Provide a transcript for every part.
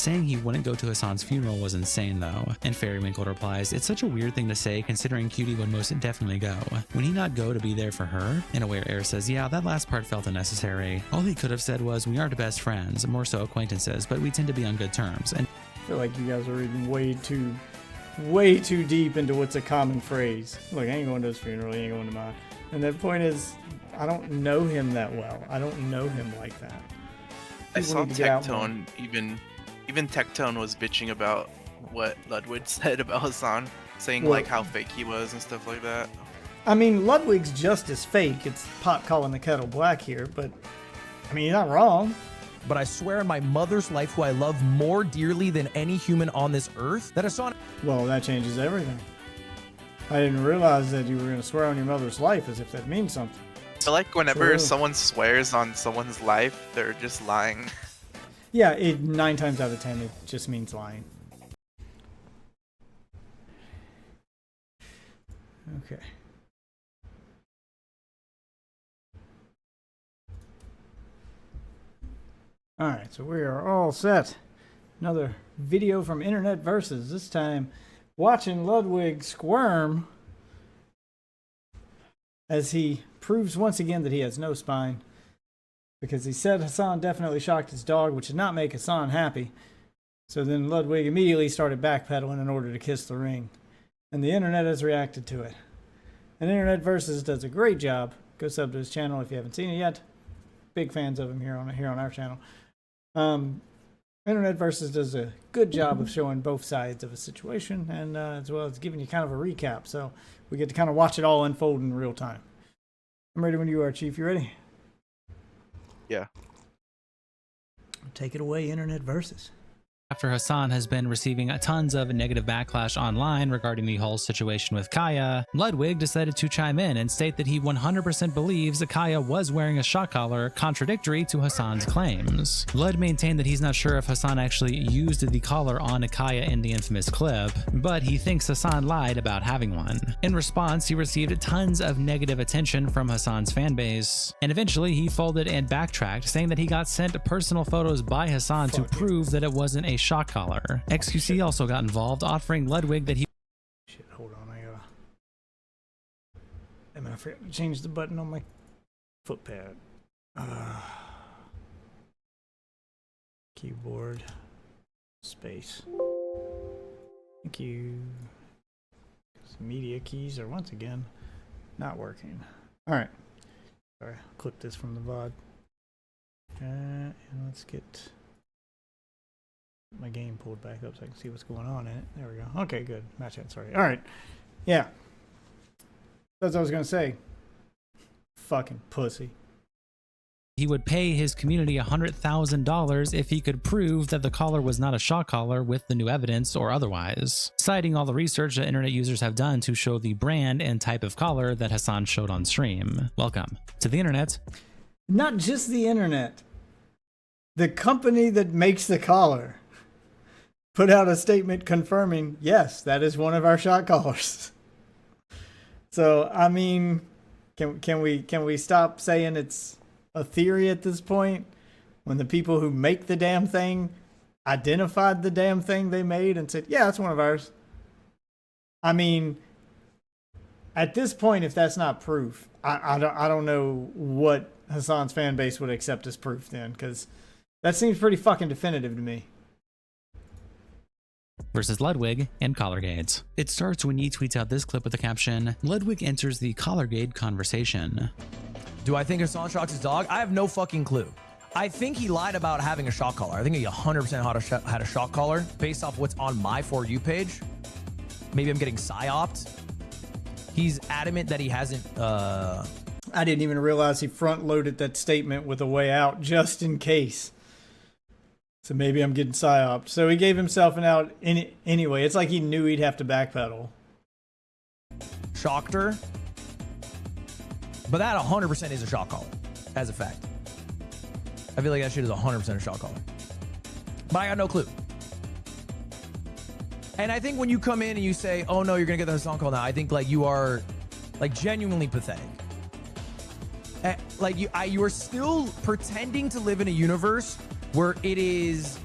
Saying he wouldn't go to Hassan's funeral was insane though, and Fairywinkle replies, "It's such a weird thing to say considering Cutie would most definitely go. Would he not go to be there for her?" And Aware Air says, "Yeah, that last part felt unnecessary. All he could have said was, we aren't best friends, more so acquaintances, but we tend to be on good terms." And I feel like you guys are reading way too deep into what's a common phrase. Look, I ain't going to his funeral, he ain't going to mine. And the point is, I don't know him that well. I don't know him like that. I saw Tectone, even Tectone was bitching about what Ludwig said about Hasan, saying like how fake he was and stuff like that. I mean, Ludwig's just as fake. It's pot calling the kettle black here, but I mean, you're not wrong. But I swear on my mother's life, who I love more dearly than any human on this earth, that Hasan... Well, that changes everything. I didn't realize that you were going to swear on your mother's life as if that means something. So like whenever someone swears on someone's life, they're just lying. Yeah, 9 times out of 10, it just means lying. Okay. Alright, so we are all set. Another video from Internet Versus. This time, watching Ludwig squirm as he proves once again that he has no spine. Because he said Hasan definitely shocked his dog, which did not make Hasan happy. So then Ludwig immediately started backpedaling in order to kiss the ring. And the internet has reacted to it. And Internet Versus does a great job. Go sub to his channel if you haven't seen it yet. Big fans of him here on our channel. Internet Versus does a good job of showing both sides of a situation, and as well as giving you kind of a recap. So we get to kind of watch it all unfold in real time. I'm ready when you are, Chief. You ready? Yeah. Take it away, Internet Versus. after Hasan has been receiving tons of negative backlash online regarding the whole situation with Kaya, Ludwig decided to chime in and state that he 100% believes Kaya was wearing a shock collar, contradictory to Hasan's claims. Lud maintained that he's not sure if Hasan actually used the collar on Kaya in the infamous clip, but he thinks Hasan lied about having one. In response, he received tons of negative attention from Hasan's fanbase, and eventually he folded and backtracked, saying that he got sent personal photos by Hasan to prove that it wasn't a shock collar. XQC also got involved, offering Ludwig that he— Shit, hold on, I forgot to change the button on my foot pad. Keyboard. Space. Thank you. Media keys are once again not working. Alright. Sorry, I'll clip this from the VOD. And let's get my game pulled back up so I can see what's going on in it. There we go. Okay, good. Match that, sorry. Alright. Yeah. That's what I was gonna say. Fucking pussy. He would pay his community $100,000 if he could prove that the collar was not a shock collar with the new evidence or otherwise, citing all the research that internet users have done to show the brand and type of collar that Hasan showed on stream. Welcome to the internet. Not just the internet. The company that makes the collar put out a statement confirming, yes, that is one of our shock collars. So, I mean, can we stop saying it's a theory at this point, when the people who make the damn thing identified the damn thing they made and said, yeah, that's one of ours? I mean, at this point, if that's not proof, I don't know what Hasan's fan base would accept as proof then, because that seems pretty fucking definitive to me. Versus Ludwig and Collargate. It starts when he tweets out this clip with the caption, Ludwig enters the Collargate conversation. Do I think Hasan shocks his dog? I have no fucking clue. I think he lied about having a shock collar. I think he 100% had a shock collar based off what's on my For You page. Maybe I'm getting psyoped. He's adamant that he hasn't... I didn't even realize he front-loaded that statement with a way out just in case. So maybe I'm getting psyoped. So he gave himself an out anyway. It's like he knew he'd have to backpedal. Shocked her. But that 100% is a shock collar, as a fact. I feel like that shit is 100% a shock collar. But I got no clue. And I think when you come in and you say, oh no, you're going to get the Hasan call now, I think like you are like genuinely pathetic. Like you are still pretending to live in a universe where it is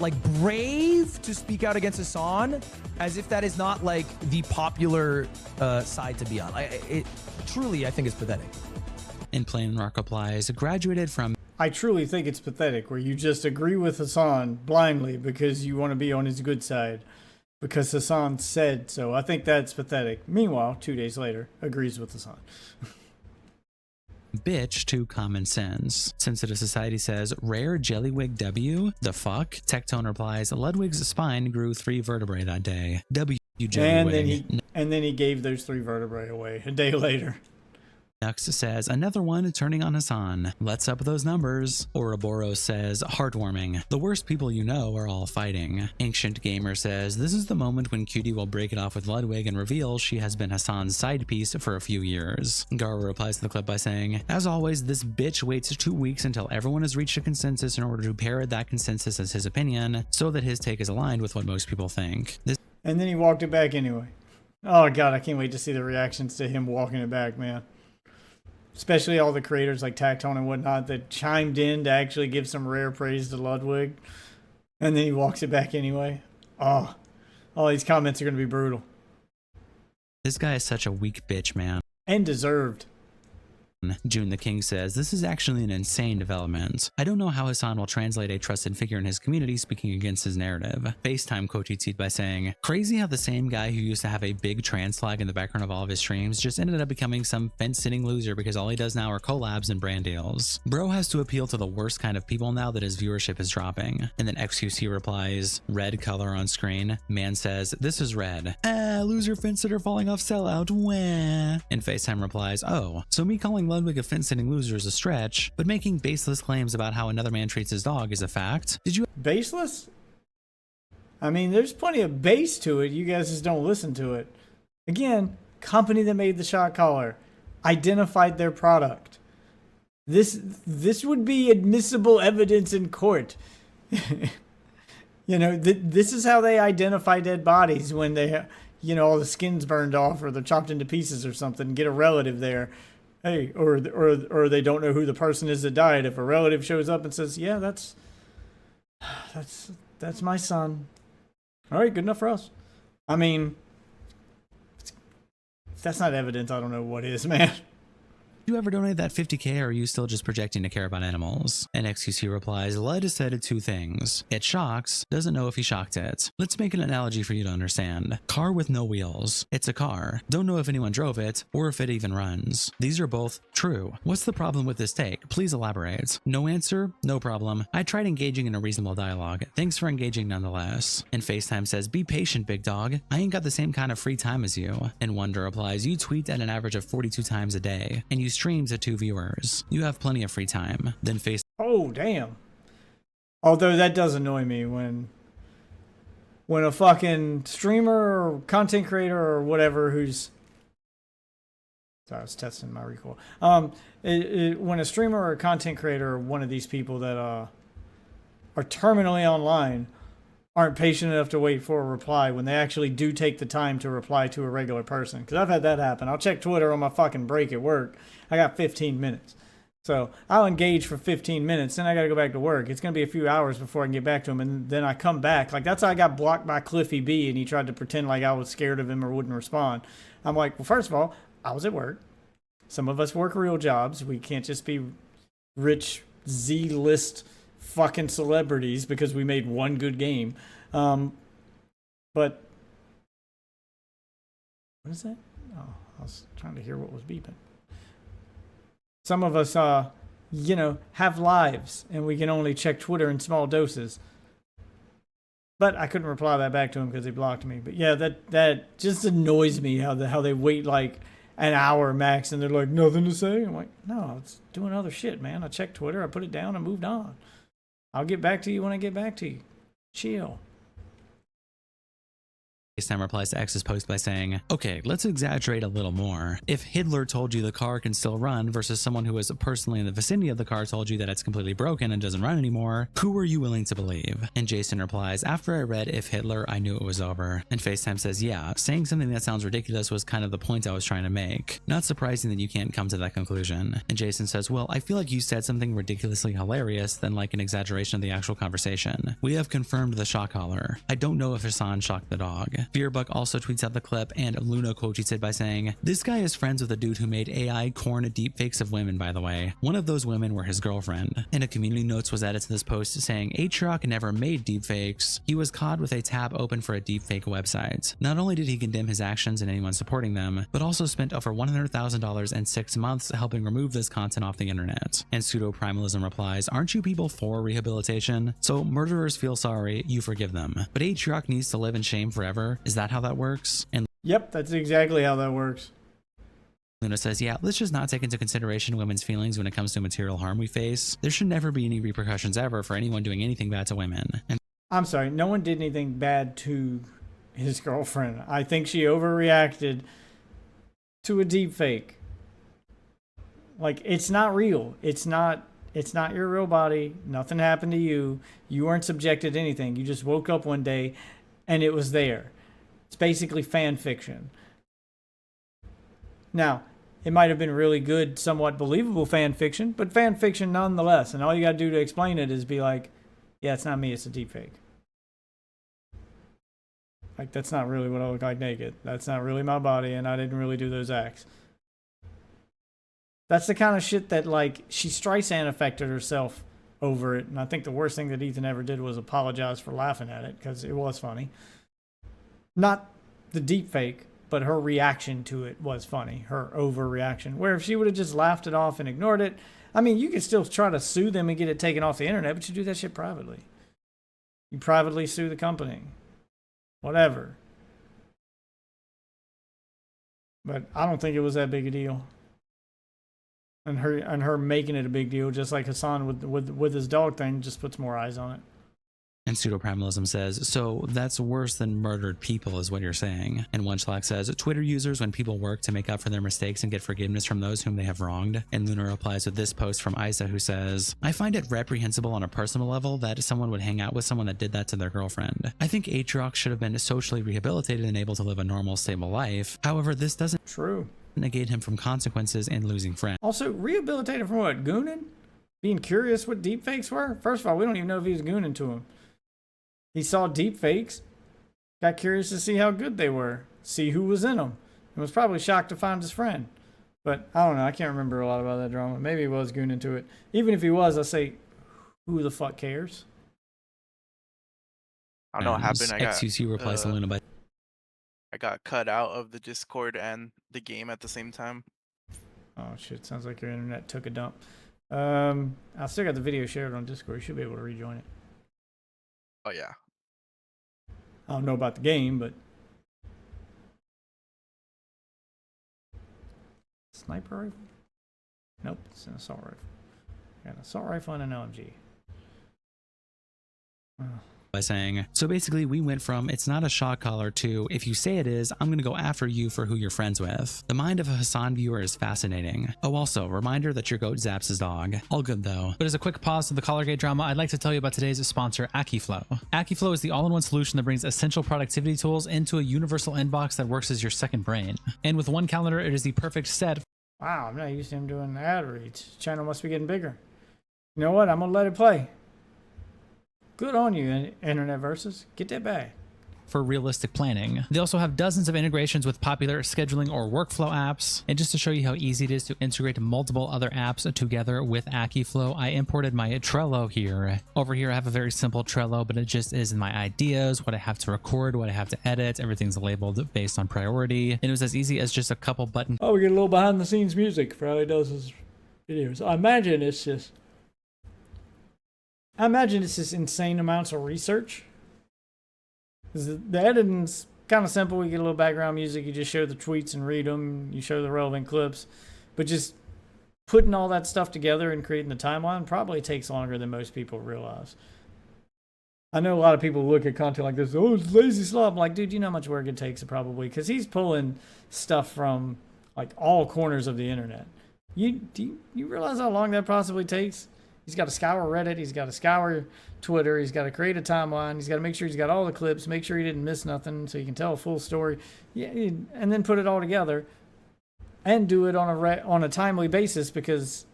like brave to speak out against Hasan, as if that is not like the popular side to be on. Truly, I think it's pathetic. And Plain Rock replies, graduated from I truly think it's pathetic where you just agree with Hasan blindly because you want to be on his good side because Hasan said so. I think that's pathetic. Meanwhile, 2 days later, agrees with Hasan. bitch to common sense. Sensitive Society says, rare Jellywig W? The fuck? Tectone replies, Ludwig's spine grew 3 vertebrae that day. W Jellywig. And then he gave those 3 vertebrae away a day later. Nux says, another one turning on Hasan. Let's up those numbers. Ouroboros says, heartwarming. The worst people you know are all fighting. Ancient Gamer says, this is the moment when Cutie will break it off with Ludwig and reveal she has been Hasan's side piece for a few years. Gara replies to the clip by saying, as always, this bitch waits 2 weeks until everyone has reached a consensus in order to parrot that consensus as his opinion, so that his take is aligned with what most people think. And then he walked it back anyway. Oh god, I can't wait to see the reactions to him walking it back, man. Especially all the creators like Tactone and whatnot that chimed in to actually give some rare praise to Ludwig. And then he walks it back anyway. Oh, all these comments are going to be brutal. This guy is such a weak bitch, man. And deserved. June the King says, this is actually an insane development. I don't know how Hasan will translate a trusted figure in his community speaking against his narrative. FaceTime quoted by saying, crazy how the same guy who used to have a big trans flag in the background of all of his streams just ended up becoming some fence-sitting loser because all he does now are collabs and brand deals. Bro has to appeal to the worst kind of people now that his viewership is dropping. And then XQC replies, red color on screen. Man says, this is red. Loser fence-sitter falling off sellout. Wah. And FaceTime replies, oh, so me calling Ludwig a fence-sitting loser is a stretch, but making baseless claims about how another man treats his dog is a fact. Did you baseless? I mean, there's plenty of base to it. You guys just don't listen to it. Again, company that made the shot collar identified their product. This would be admissible evidence in court. You know, this is how they identify dead bodies when they, you know, all the skin's burned off or they're chopped into pieces or something. Get a relative there. Hey, or they don't know who the person is that died. If a relative shows up and says, yeah, that's my son. All right, good enough for us. I mean, if that's not evidence, I don't know what is, man. Did you ever donate that 50k, or are you still just projecting to care about animals? And XQC replies, Lud has said 2 things. It shocks, doesn't know if he shocked it. Let's make an analogy for you to understand. Car with no wheels. It's a car. Don't know if anyone drove it, or if it even runs. These are both true. What's the problem with this take? Please elaborate. No answer? No problem. I tried engaging in a reasonable dialogue. Thanks for engaging nonetheless. And FaceTime says, be patient, big dog. I ain't got the same kind of free time as you. And Wonder replies, you tweet at an average of 42 times a day, and you stream to 2 viewers. You have plenty of free time. Then face. Oh, damn. Although that does annoy me when a fucking streamer or content creator or whatever who's... Sorry, I was testing my recoil. When a streamer or a content creator or one of these people that are terminally online aren't patient enough to wait for a reply when they actually do take the time to reply to a regular person. Because I've had that happen. I'll check Twitter on my fucking break at work. I got 15 minutes. So I'll engage for 15 minutes, then I got to go back to work. It's going to be a few hours before I can get back to him, and then I come back. Like, that's how I got blocked by Cliffy B, and he tried to pretend like I was scared of him or wouldn't respond. I'm like, well, first of all, I was at work. Some of us work real jobs. We can't just be rich Z-list fucking celebrities because we made one good game. But what is that? Oh, I was trying to hear what was beeping. Some of us, you know, have lives and we can only check Twitter in small doses. But I couldn't reply that back to him because he blocked me. But yeah, that just annoys me how they wait like an hour max and they're like, nothing to say. I'm like, no, it's doing other shit, man. I checked Twitter, I put it down and moved on. I'll get back to you when I get back to you. Chill. FaceTime replies to X's post by saying, okay, let's exaggerate a little more. If Hitler told you the car can still run versus someone who was personally in the vicinity of the car told you that it's completely broken and doesn't run anymore, who are you willing to believe? And Jason replies, after I read If Hitler, I knew it was over. And FaceTime says, yeah, saying something that sounds ridiculous was kind of the point I was trying to make. Not surprising that you can't come to that conclusion. And Jason says, well, I feel like you said something ridiculously hilarious than like an exaggeration of the actual conversation. We have confirmed the shock collar. I don't know if Hasan shocked the dog. Fearbuck also tweets out the clip, and Luna quotes it by saying, this guy is friends with a dude who made AI corn deepfakes of women, by the way. One of those women were his girlfriend. And a community notes was added to this post saying Aatrox never made deepfakes. He was caught with a tab open for a deepfake website. Not only did he condemn his actions and anyone supporting them, but also spent over $100,000 in 6 months helping remove this content off the internet. And Pseudo-Primalism replies, aren't you people for rehabilitation? So murderers feel sorry, you forgive them. But Aatrox needs to live in shame forever? Is that how that works? And Yep, that's exactly how that works. Luna says, yeah, let's just not take into consideration women's feelings when it comes to material harm we face. There should never be any repercussions ever for anyone doing anything bad to women. And I'm sorry, no one did anything bad to his girlfriend. I think she overreacted to a deep fake. Like, it's not real. It's not your real body. Nothing happened to you. You weren't subjected to anything. You just woke up one day and it was there. It's basically fan fiction. Now, it might have been really good, somewhat believable fan fiction, but fan fiction nonetheless. And all you got to do to explain it is be like, yeah, it's not me, it's a deep fake. Like, that's not really what I look like naked. That's not really my body, and I didn't really do those acts. That's the kind of shit that, like, she Streisand affected herself over it. And I think the worst thing that Ethan ever did was apologize for laughing at it, because it was funny. Not the deep fake, but her reaction to it was funny. Her overreaction. Where if she would have just laughed it off and ignored it, I mean, you could still try to sue them and get it taken off the internet, but you do that shit privately. You privately sue the company. Whatever. But I don't think it was that big a deal. And her making it a big deal, just like Hasan with his dog thing, just puts more eyes on it. And Pseudo-Primalism says, so that's worse than murdered people is what you're saying. And One-Schlack says, Twitter users when people work to make up for their mistakes and get forgiveness from those whom they have wronged. And Luna replies with this post from Isa who says, I find it reprehensible on a personal level that someone would hang out with someone that did that to their girlfriend. I think Aatrox should have been socially rehabilitated and able to live a normal, stable life. However, this doesn't negate him from consequences and losing friends. Also, rehabilitated from what? Gooning? Being curious what deepfakes were? First of all, we don't even know if he was gooning to him. He saw deepfakes, got curious to see how good they were, see who was in them, and was probably shocked to find his friend. But I don't know. I can't remember a lot about that drama. Maybe he was gooning to it. Even if he was, I say, who the fuck cares? I don't know what happened. XQC replies to Luna by I got cut out of the Discord and the game at the same time. Oh shit! Sounds like your internet took a dump. I still got the video shared on Discord. You should be able to rejoin it. Oh yeah. I don't know about the game, but sniper rifle? Nope, it's an assault rifle. Got an assault rifle and an LMG. Oh. by saying, so basically we went from it's not a shock collar to if you say it is, I'm gonna go after you for who you're friends with. The mind of a Hasan viewer is fascinating. Oh, also, reminder that your goat zaps his dog. All good though. But as a quick pause to the Collargate drama, I'd like to tell you about today's sponsor, AkiFlow. AkiFlow is the all-in-one solution that brings essential productivity tools into a universal inbox that works as your second brain. And with one calendar, it is the perfect set. Wow, I'm not used to him doing ad reads. Channel must be getting bigger. You know what? I'm gonna let it play. Good on you, Internet Versus. Get that back. For realistic planning. They also have dozens of integrations with popular scheduling or workflow apps. And just to show you how easy it is to integrate multiple other apps together with AkiFlow, I imported my Trello here. Over here, I have a very simple Trello, but it just is my ideas, what I have to record, what I have to edit. Everything's labeled based on priority. And it was as easy as just a couple buttons. Oh, we get a little behind the scenes music for how he does his videos. I imagine it's just insane amounts of research. The editing's kind of simple. You get a little background music. You just show the tweets and read them. You show the relevant clips. But just putting all that stuff together and creating the timeline probably takes longer than most people realize. I know a lot of people look at content like this. Oh, it's lazy slop. I'm like, dude, you know how much work it takes probably, because he's pulling stuff from like all corners of the internet. You realize how long that possibly takes? He's got to scour Reddit. He's got to scour Twitter. He's got to create a timeline. He's got to make sure he's got all the clips, make sure he didn't miss nothing so he can tell a full story. Yeah, and then put it all together and do it on a timely basis, because,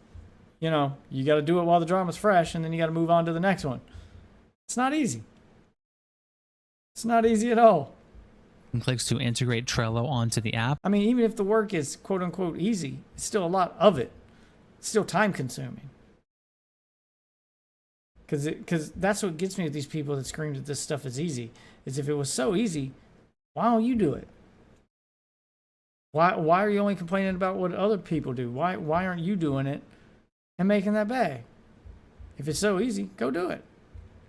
you know, you got to do it while the drama's fresh, and then you got to move on to the next one. It's not easy. It's not easy at all. Clicks to integrate Trello onto the app. I mean, even if the work is quote unquote easy, it's still a lot of it. It's still time consuming. Because that's what gets me with these people that scream that this stuff is easy. Is if it was so easy, why don't you do it? Why are you only complaining about what other people do? Why aren't you doing it and making that bag? If it's so easy, go do it.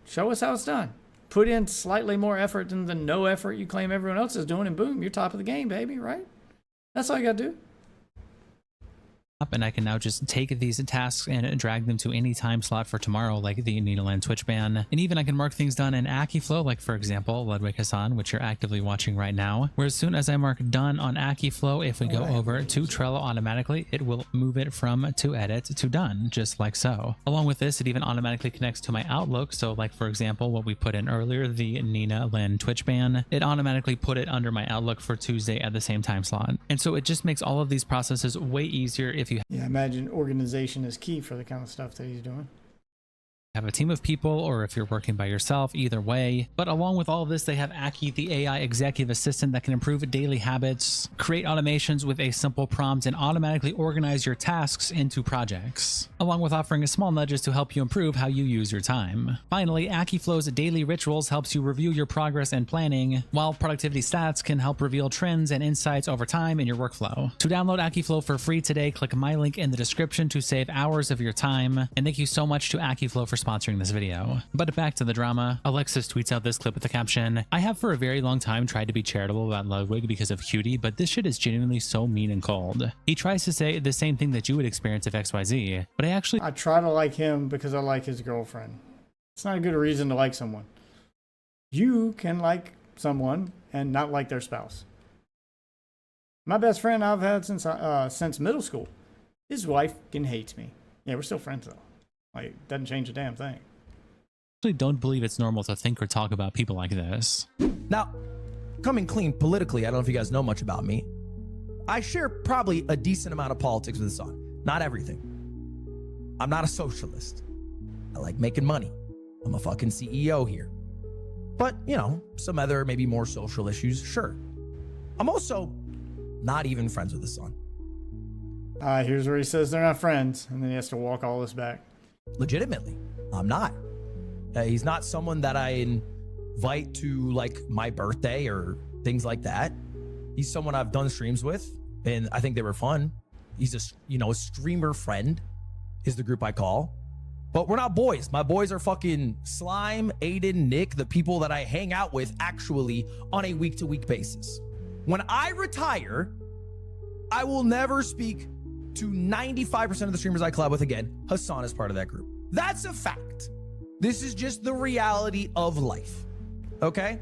Show us how it's done. Put in slightly more effort than the no effort you claim everyone else is doing, and boom, you're top of the game, baby, right? That's all you got to do. And I can now just take these tasks and drag them to any time slot for tomorrow, like the Needleland Twitch ban. And even I can mark things done in AkiFlow, like for example, Ludwig Hasan, which you're actively watching right now, where as soon as I mark done on AkiFlow, if we go over to Trello automatically, it will move it from to edit to done, just like so. Along with this, it even automatically connects to my Outlook. So like for example, what we put in earlier, the Nina Lynn Twitch ban, it automatically put it under my Outlook for Tuesday at the same time slot. And so it just makes all of these processes way easier if you I imagine organization is key for the kind of stuff that he's doing. have a team of people, or if you're working by yourself, either way. But along with all of this, they have Aki, the AI executive assistant that can improve daily habits, create automations with a simple prompt, and automatically organize your tasks into projects, along with offering small nudges to help you improve how you use your time. Finally, AkiFlow's daily rituals helps you review your progress and planning, while productivity stats can help reveal trends and insights over time in your workflow. To download AkiFlow for free today, click my link in the description to save hours of your time. And thank you so much to AkiFlow for sponsoring this video. But back to the drama. Alexis tweets out this clip with the caption, "I have for a very long time tried to be charitable about Ludwig because of Cutie, but this shit is genuinely so mean and cold. He tries to say the same thing that you would experience if XYZ, but I try to like him because I like his girlfriend. It's not a good reason to like someone. You can like someone and not like their spouse. My best friend I've had since middle school. His wife fucking hates me. Yeah, we're still friends though. Like, doesn't change a damn thing. actually don't believe it's normal to think or talk about people like this." Now, coming clean politically, I don't know if you guys know much about me. I share probably a decent amount of politics with Hasan. Not everything. I'm not a socialist. I like making money. I'm a fucking CEO here. But, you know, some other maybe more social issues, sure. I'm also not even friends with Hasan. Here's where he says they're not friends, and then he has to walk all this back. Legitimately, I'm not. He's not someone that I invite to like my birthday or things like that. He's someone I've done streams with, and I think they were fun. He's a streamer friend is the group I call. But we're not boys. My boys are fucking Slime, Aiden, Nick, the people that I hang out with actually on a week-to-week basis. When I retire, I will never speak to 95% of the streamers I collab with again. Hasan is part of that group. That's a fact. This is just the reality of life. Okay?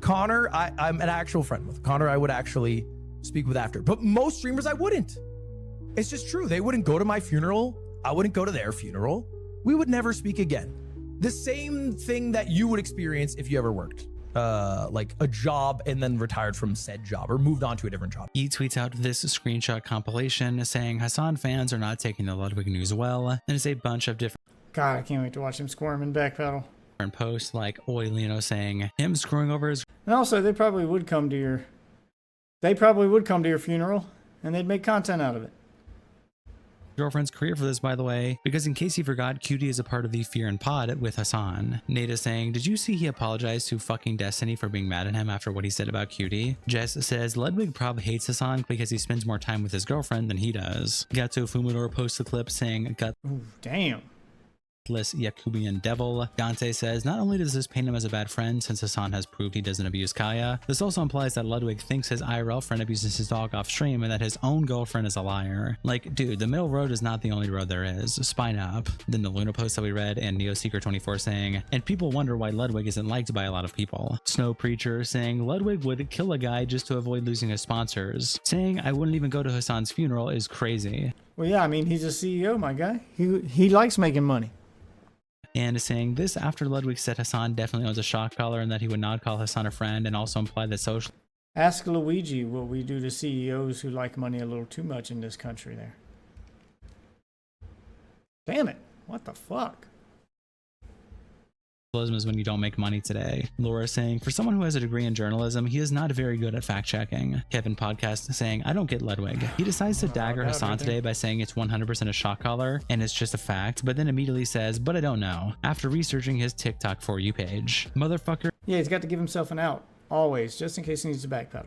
Connor, I'm an actual friend with. Connor, I would actually speak with after. But most streamers, I wouldn't. It's just true. They wouldn't go to my funeral. I wouldn't go to their funeral. We would never speak again. The same thing that you would experience if you ever worked like a job and then retired from said job or moved on to a different job. He tweets out this screenshot compilation saying Hasan fans are not taking the Ludwig news well, and it's a bunch of different God, I can't wait to watch him squirm and backpedal. posts like Oilino saying him screwing over his And also, they probably would come to your funeral, and they'd make content out of it. girlfriend's career for this, by the way, because in case you forgot, Cutie is a part of the Fear and Pod with Hasan. Nate is saying, "Did you see he apologized to fucking Destiny for being mad at him after what he said about Cutie?" Jess says, "Ludwig probably hates Hasan because he spends more time with his girlfriend than he does." Gato Fumador posts a clip saying, "Got Ooh, damn. Yakubian devil. Dante says, not only does this paint him as a bad friend since Hasan has proved he doesn't abuse Kaya, this also implies that Ludwig thinks his IRL friend abuses his dog off stream and that his own girlfriend is a liar. Like, dude, the middle road is not the only road there is. Spine up. Then the Luna post that we read and NeoSeeker24 saying, and people wonder why Ludwig isn't liked by a lot of people. Snow Preacher saying Ludwig would kill a guy just to avoid losing his sponsors. Saying I wouldn't even go to Hasan's funeral is crazy. Well, yeah, I mean, he's a CEO, my guy. He likes making money. And saying this after Ludwig said Hasan definitely owns a shock collar and that he would not call Hasan a friend, and also implied that social. Ask Luigi what we do to CEOs who like money a little too much in this country there. Damn it. What the fuck? Is when you don't make money today. Laura saying, for someone who has a degree in journalism, he is not very good at fact checking. Kevin Podcast saying, I don't get Ludwig. He decides to dagger Hasan today by saying it's 100% a shock collar and it's just a fact, but then immediately says, but I don't know, after researching his TikTok For You page. Motherfucker. Yeah, he's got to give himself an out. Always, just in case he needs to backpedal.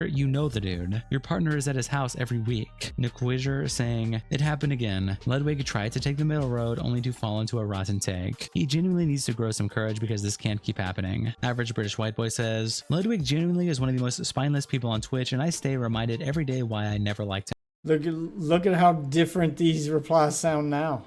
You know the dude. Your partner is at his house every week. Nickwizer saying, it happened again. Ludwig tried to take the middle road only to fall into a rotten take. He genuinely needs to grow some courage because this can't keep happening. Average British White Boy says, Ludwig genuinely is one of the most spineless people on Twitch, and I stay reminded every day why I never liked him. Look at how different these replies sound now.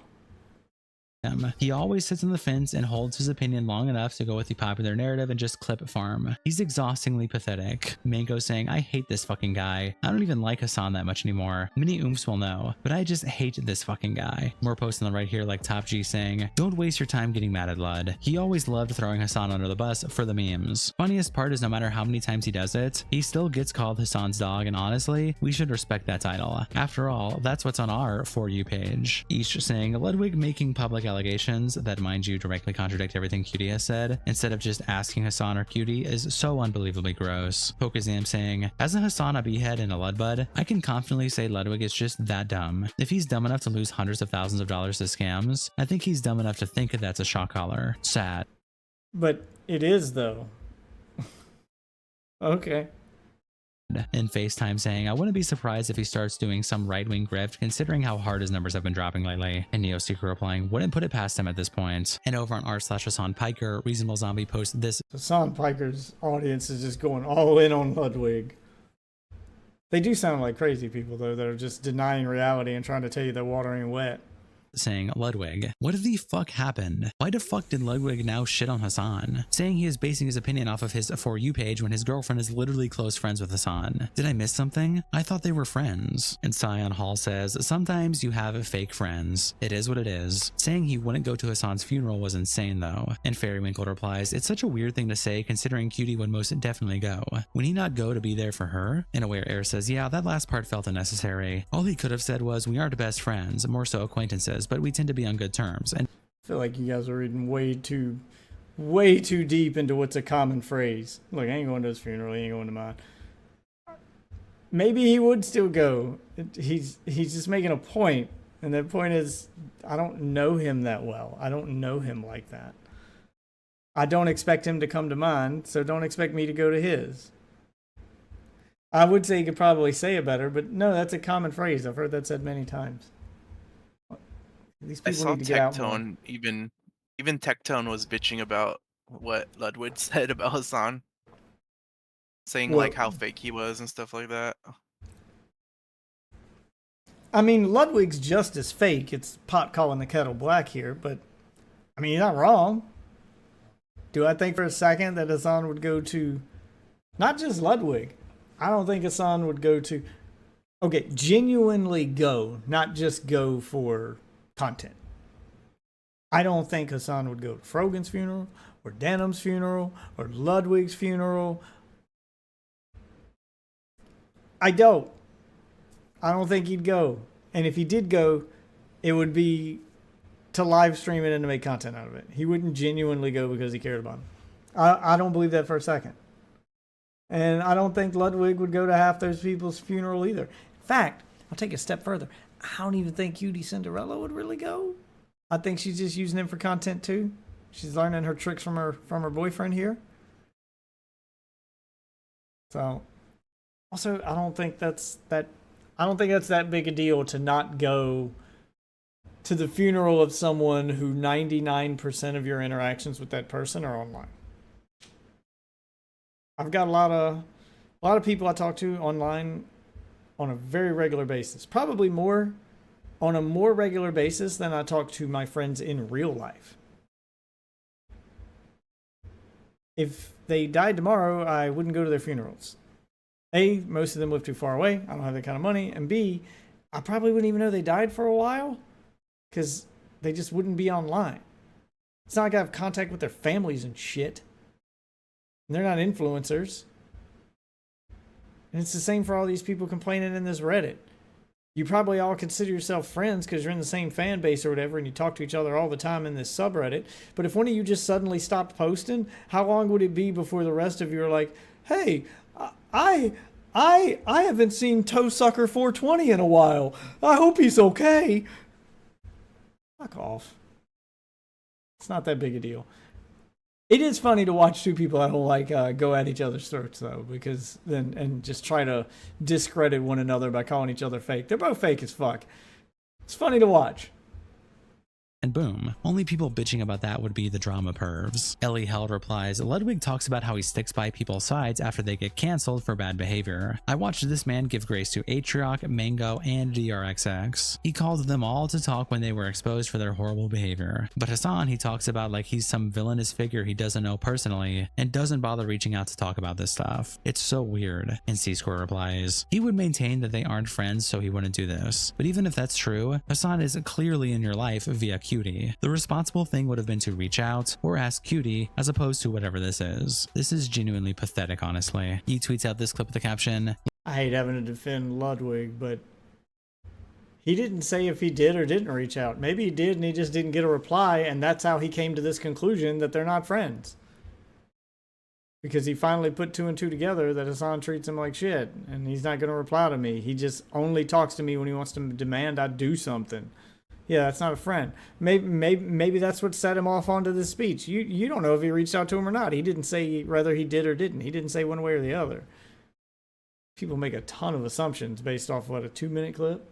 He always sits on the fence and holds his opinion long enough to go with the popular narrative and just clip farm. He's exhaustingly pathetic. Mango saying, I hate this fucking guy. I don't even like Hasan that much anymore. Many oomphs will know, but I just hate this fucking guy. More posts on the right here like Top G saying, don't waste your time getting mad at Lud. He always loved throwing Hasan under the bus for the memes. Funniest part is no matter how many times he does it, he still gets called Hasan's dog, and honestly, we should respect that title. After all, that's what's on our For You page. Each saying, Ludwig making public allegations that, mind you, directly contradict everything Cutie has said, instead of just asking Hasan or Cutie, is so unbelievably gross. Pokazam saying, as a Hasan a behead and a Ludbud, I can confidently say Ludwig is just that dumb. If he's dumb enough to lose hundreds of thousands of dollars to scams, I think he's dumb enough to think that that's a shock collar. Sad. But it is, though. Okay. In FaceTime saying, I wouldn't be surprised if he starts doing some right-wing grift considering how hard his numbers have been dropping lately. And NeoSeeker replying, wouldn't put it past him at this point. And over on r/Hasan Piker, Reasonable Zombie posts this. Hasan Piker's audience is just going all in on Ludwig. They do sound like crazy people, though, that are just denying reality and trying to tell you that water ain't wet. Saying, Ludwig, what the fuck happened? Why the fuck did Ludwig now shit on Hasan? Saying he is basing his opinion off of his For You page when his girlfriend is literally close friends with Hasan. Did I miss something? I thought they were friends. And Sion Hall says, sometimes you have fake friends. It is what it is. Saying he wouldn't go to Hasan's funeral was insane though. And Fairywinkle replies, it's such a weird thing to say considering Cutie would most definitely go. Would he not go to be there for her? And Aware Air says, yeah, that last part felt unnecessary. All he could have said was, we aren't best friends, more so acquaintances, but we tend to be on good terms. And I feel like you guys are reading way too deep into what's a common phrase. Look, I ain't going to his funeral, he ain't going to mine. Maybe he would still go. He's just making a point, and that point is, I don't know him that well. I don't know him like that. I don't expect him to come to mine, so don't expect me to go to his. I would say he could probably say it better, but no, that's a common phrase. I've heard that said many times. These I people saw need to get out more. Tectone, even Tectone was bitching about what Ludwig said about Hasan. Saying Well, like how fake he was and stuff like that. I mean, Ludwig's just as fake. It's pot calling the kettle black here, but I mean, you're not wrong. Do I think for a second that Hasan would go to not just Ludwig? I don't think Hasan would go to, okay, genuinely go, not just go for content. I don't think Hasan would go to Frogan's funeral or Denham's funeral or Ludwig's funeral. I don't think he'd go. And if he did go, it would be to live stream it and to make content out of it. He wouldn't genuinely go because he cared about him. I don't believe that for a second. And I don't think Ludwig would go to half those people's funeral either. In fact, I'll take it a step further. I don't even think Cutie Cinderella would really go. I think she's just using him for content too. She's learning her tricks from her boyfriend here. So, also, I don't think that's that big a deal to not go to the funeral of someone who 99% of your interactions with that person are online. I've got a lot of people I talk to online on a very regular basis. Probably more on a more regular basis than I talk to my friends in real life. If they died tomorrow, I wouldn't go to their funerals. A, most of them live too far away. I don't have that kind of money. And B, I probably wouldn't even know they died for a while because they just wouldn't be online. It's not like I have contact with their families and shit. And they're not influencers. And it's the same for all these people complaining in this Reddit. You probably all consider yourself friends because you're in the same fan base or whatever, and you talk to each other all the time in this subreddit. But if one of you just suddenly stopped posting, how long would it be before the rest of you are like, hey, I haven't seen Toe Sucker 420 in a while. I hope he's okay. Fuck off. It's not that big a deal. It is funny to watch two people I don't like go at each other's throats, though, because then and just try to discredit one another by calling each other fake. They're both fake as fuck. It's funny to watch. And boom, only people bitching about that would be the drama pervs. Ellie Held replies, Ludwig talks about how he sticks by people's sides after they get cancelled for bad behavior. I watched this man give grace to Atrioc, Mango, and DRXX. He called them all to talk when they were exposed for their horrible behavior. But Hasan he talks about like he's some villainous figure he doesn't know personally and doesn't bother reaching out to talk about this stuff. It's so weird. And C-Square replies, he would maintain that they aren't friends so he wouldn't do this. But even if that's true, Hasan is clearly in your life via Cutie. The responsible thing would have been to reach out or ask Cutie as opposed to whatever this is. This is genuinely pathetic, honestly. He tweets out this clip with the caption, I hate having to defend Ludwig, but he didn't say if he did or didn't reach out. Maybe he did and he just didn't get a reply, and that's how he came to this conclusion that they're not friends. Because he finally put two and two together that Hasan treats him like shit, and he's not going to reply to me. He just only talks to me when he wants to demand I do something. Yeah, that's not a friend. Maybe that's what set him off onto this speech. You don't know if he reached out to him or not. He didn't say whether he did or didn't. He didn't say one way or the other. People make a ton of assumptions based off, what, a 2-minute clip?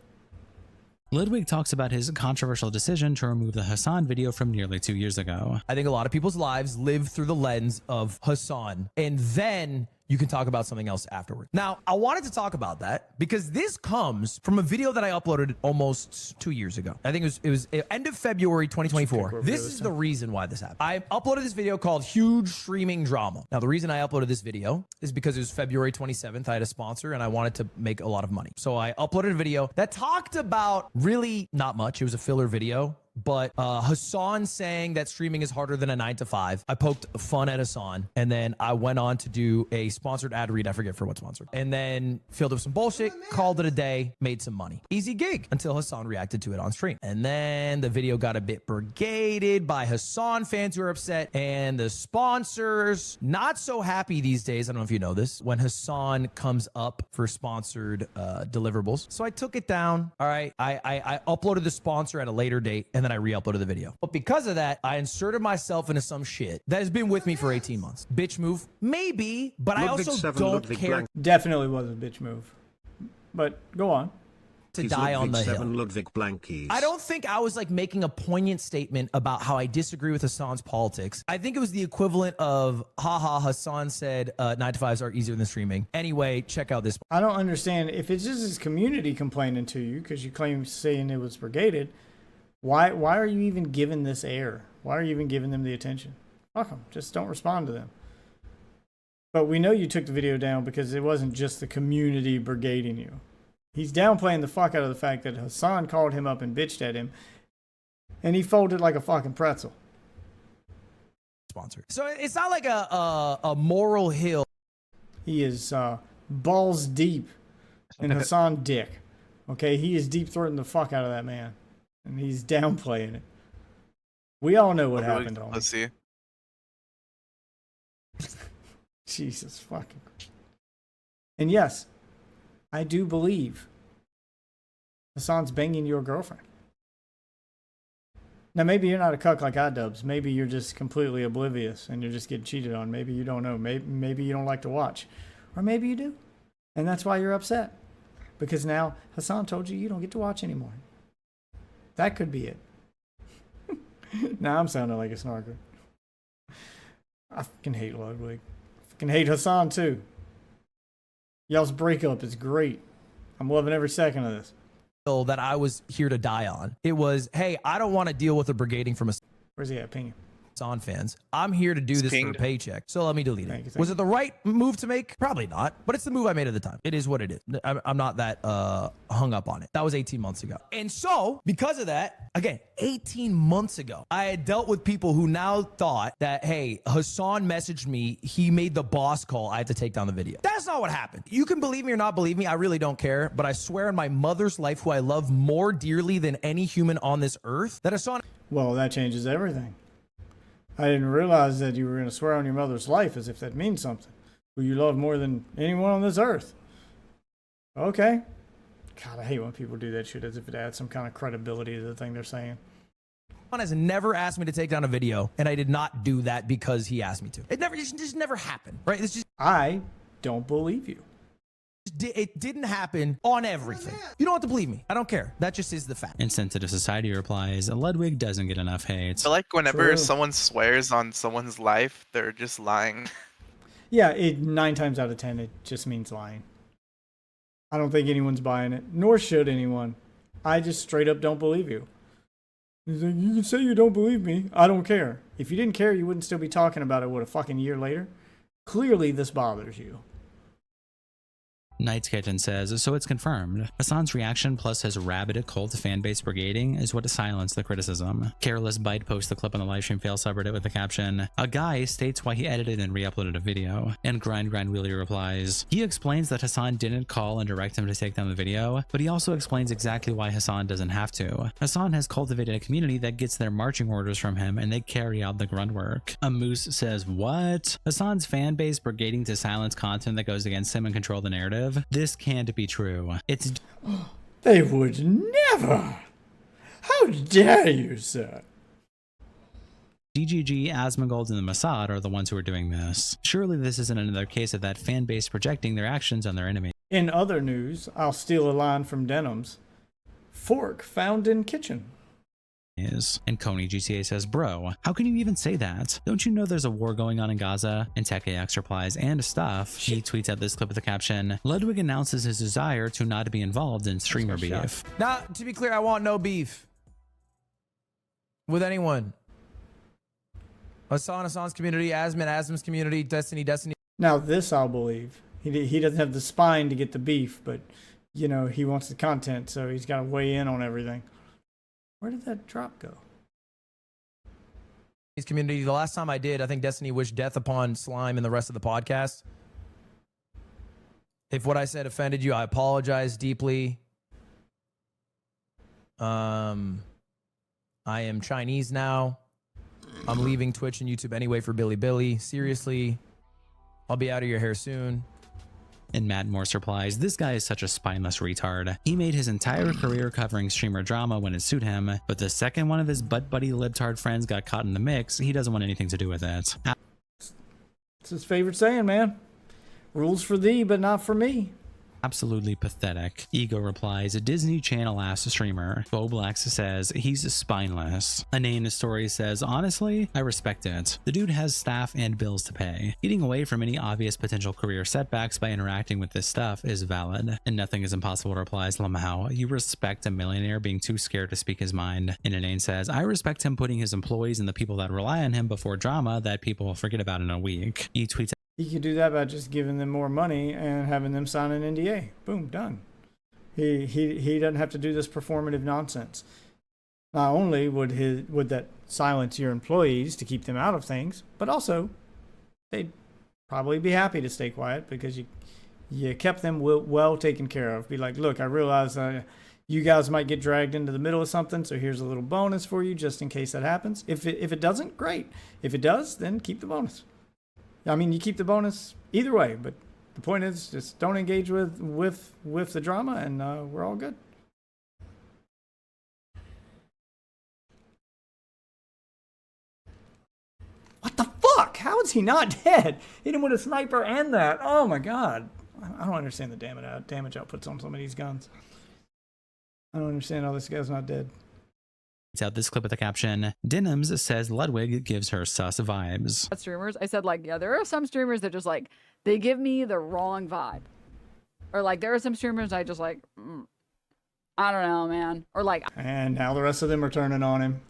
Ludwig talks about his controversial decision to remove the Hasan video from nearly 2 years ago. I think a lot of people's lives live through the lens of Hasan, and then you can talk about something else afterward. Now, I wanted to talk about that because this comes from a video that I uploaded almost 2 years ago. I think it was end of February 2024. This is the reason why this happened. I uploaded this video called Huge Streaming Drama. Now, the reason I uploaded this video is because it was February 27th. I had a sponsor and I wanted to make a lot of money. So I uploaded a video that talked about really not much. It was a filler video. But Hasan saying that streaming is harder than a 9 to 5. I poked fun at Hasan, and then I went on to do a sponsored ad read. I forget for what sponsored. And then filled up some bullshit, called it a day, made some money. Easy gig until Hasan reacted to it on stream. And then the video got a bit brigaded by Hasan fans who are upset, and the sponsors not so happy these days. I don't know if you know this, when Hasan comes up for sponsored deliverables. So I took it down. All right, I uploaded the sponsor at a later date, and then I re-uploaded the video. But because of that, I inserted myself into some shit that has been with me for 18 months. Bitch move? Maybe, but Ludwig I also 7, don't Ludwig care blank. Definitely was a bitch move. But go on. to He's die on the Ludwig 7, hill. Ludwig blankies. I don't think I was like making a poignant statement about how I disagree with Hasan's politics. I think it was the equivalent of, haha, Hasan said 9 to 5s are easier than streaming. Anyway, check out this. I don't understand if it's just his community complaining to you because you claim saying it was brigaded. Why are you even giving this air? Why are you even giving them the attention? Fuck them. Just don't respond to them. But we know you took the video down because it wasn't just the community brigading you. He's downplaying the fuck out of the fact that Hasan called him up and bitched at him, and he folded like a fucking pretzel. Sponsor. So it's not like a moral hill. He is balls deep in Hasan dick. Okay, he is deep throating the fuck out of that man, and he's downplaying it. We all know what happened. Let's see. Jesus fucking. And yes, I do believe Hasan's banging your girlfriend. Now, maybe you're not a cuck like iDubbbz. Maybe you're just completely oblivious and you're just getting cheated on. Maybe you don't know. Maybe you don't like to watch. Or maybe you do. And that's why you're upset. Because now Hasan told you you don't get to watch anymore. That could be it. Now I'm sounding like a snarker. I fucking hate Ludwig. I fucking hate Hasan too. Y'all's breakup is great. I'm loving every second of this. That I was here to die on. It was, hey, I don't want to deal with the brigading from a Where's he at? Ping him. on fans. I'm here to do this for a paycheck, so let me delete it. Was it the right move to make? Probably not, but it's the move I made at the time. It is what it is. I'm not that hung up on it. That was 18 months ago. And so, because of that, again, 18 months ago, I had dealt with people who now thought that, hey, Hasan messaged me, he made the boss call, I had to take down the video. That's not what happened. You can believe me or not believe me, I really don't care, but I swear on my mother's life, who I love more dearly than any human on this earth, that Hasan... Well, that changes everything. I didn't realize that you were going to swear on your mother's life as if that means something. Who you love more than anyone on this earth. Okay. God, I hate when people do that shit as if it adds some kind of credibility to the thing they're saying. has never asked me to take down a video, and I did not do that because he asked me to. It just never happened, right? It's just... I don't believe you. It didn't happen on everything. You don't have to believe me. I don't care. That just is the fact. Insensitive Society replies, Ludwig doesn't get enough hate. I feel like whenever True. someone swears on someone's life, they're just lying. Yeah, 9 times out of 10, it just means lying. I don't think anyone's buying it, nor should anyone. I just straight up don't believe you. He's like, you can say you don't believe me. I don't care. If you didn't care, you wouldn't still be talking about it, what, a fucking year later? Clearly, this bothers you. Knight's Kitchen says, so it's confirmed. Hasan's reaction plus his rabid cult fanbase brigading is what silenced the criticism. Careless Bite posts the clip on the livestream fail subreddit with the caption, a guy states why he edited and re-uploaded a video. And Grind Wheelie replies, he explains that Hasan didn't call and direct him to take down the video, but he also explains exactly why Hasan doesn't have to. Hasan has cultivated a community that gets their marching orders from him and they carry out the grunt work. A Moose says, what? Hasan's fanbase brigading to silence content that goes against him and control the narrative? This can't be true. It's... They would never! How dare you, sir? DGG, Asmongold, and the Mossad are the ones who are doing this. Surely this isn't another case of that fan base projecting their actions on their enemy. In other news, I'll steal a line from Denim's. Fork found in kitchen. And Coney GTA says, bro, how can you even say that? Don't you know there's a war going on in Gaza? And TechAX replies, and stuff. He tweets out this clip with the caption, Ludwig announces his desire to not be involved in streamer beef. Now, to be clear, I want no beef with anyone. Hasan's community, Asm's community, Destiny. Now this I'll believe. He doesn't have the spine to get the beef, but, you know, he wants the content, so he's got to weigh in on everything. Where did that drop go? His community. The last time I did, I think Destiny wished death upon Slime and the rest of the podcast. If what I said offended you, I apologize deeply. I am Chinese now. I'm leaving Twitch and YouTube anyway for Billy. Seriously, I'll be out of your hair soon. And Matt Morse replies, this guy is such a spineless retard. He made his entire career covering streamer drama when it suited him, but the second one of his butt buddy libtard friends got caught in the mix, he doesn't want anything to do with it. It's his favorite saying, man. Rules for thee, but not for me. Absolutely pathetic. Ego replies, a Disney Channel ass streamer. Boblax says, he's spineless. Anane Story says, honestly, I respect it. The dude has staff and bills to pay. Getting away from any obvious potential career setbacks by interacting with this stuff is valid. And nothing is impossible replies Lamau. You respect a millionaire being too scared to speak his mind. And Anane says, I respect him putting his employees and the people that rely on him before drama that people will forget about in a week. He tweets, He could do that by just giving them more money and having them sign an NDA. Boom, done. He doesn't have to do this performative nonsense. Not only would that silence your employees to keep them out of things, but also they'd probably be happy to stay quiet because you kept them well taken care of. Be like, look, I realize you guys might get dragged into the middle of something, so here's a little bonus for you just in case that happens. If it doesn't, great. If it does, then keep the bonus. I mean, you keep the bonus either way, but the point is just don't engage with the drama, and we're all good. What the fuck? How is he not dead? Hit him with a sniper and that. Oh my god. I don't understand the damage outputs on some of these guns. I don't understand how this guy's not dead. out this clip with the caption, Denims says Ludwig gives her sus vibes. Streamers, I said like, yeah, there are some streamers that just like, they give me the wrong vibe. Or like, there are some streamers I just like, I don't know, man. Or like, and now the rest of them are turning on him.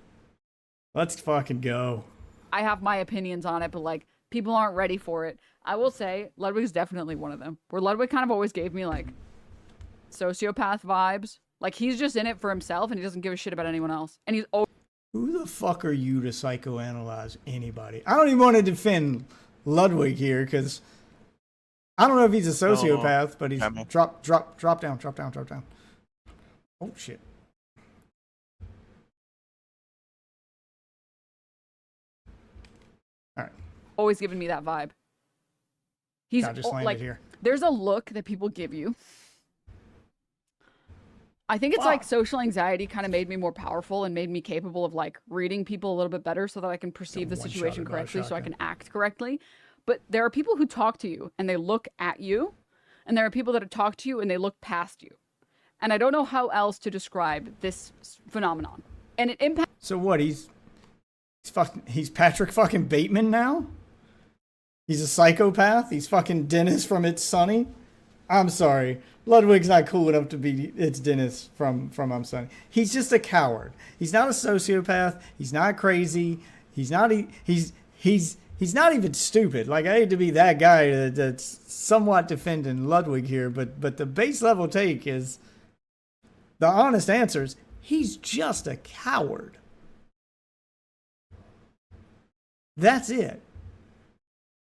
Let's fucking go. I have my opinions on it, but like, people aren't ready for it. I will say, Ludwig's definitely one of them. Where Ludwig kind of always gave me like sociopath vibes. Like, he's just in it for himself and he doesn't give a shit about anyone else. And he's always... Who the fuck are you to psychoanalyze anybody? I don't even want to defend Ludwig here because I don't know if he's a sociopath, but he's drop down. Oh shit. All right. always given me that vibe. He's just landed like, here. There's a look that people give you. I think it's like social anxiety kind of made me more powerful and made me capable of like reading people a little bit better so that I can perceive the situation correctly so I can act correctly. But there are people who talk to you and they look at you, and there are people that talk to you and they look past you. And I don't know how else to describe this phenomenon. And it impacts. So what? He's Patrick fucking Bateman now? He's a psychopath? He's fucking Dennis from It's Sunny? I'm sorry. Ludwig's not cool enough to be It's Dennis from I'm Sunny. He's just a coward. He's not a sociopath. He's not crazy. He's not even stupid. Like, I hate to be that guy that's somewhat defending Ludwig here, but the base level take is the honest answers. He's just a coward. That's it.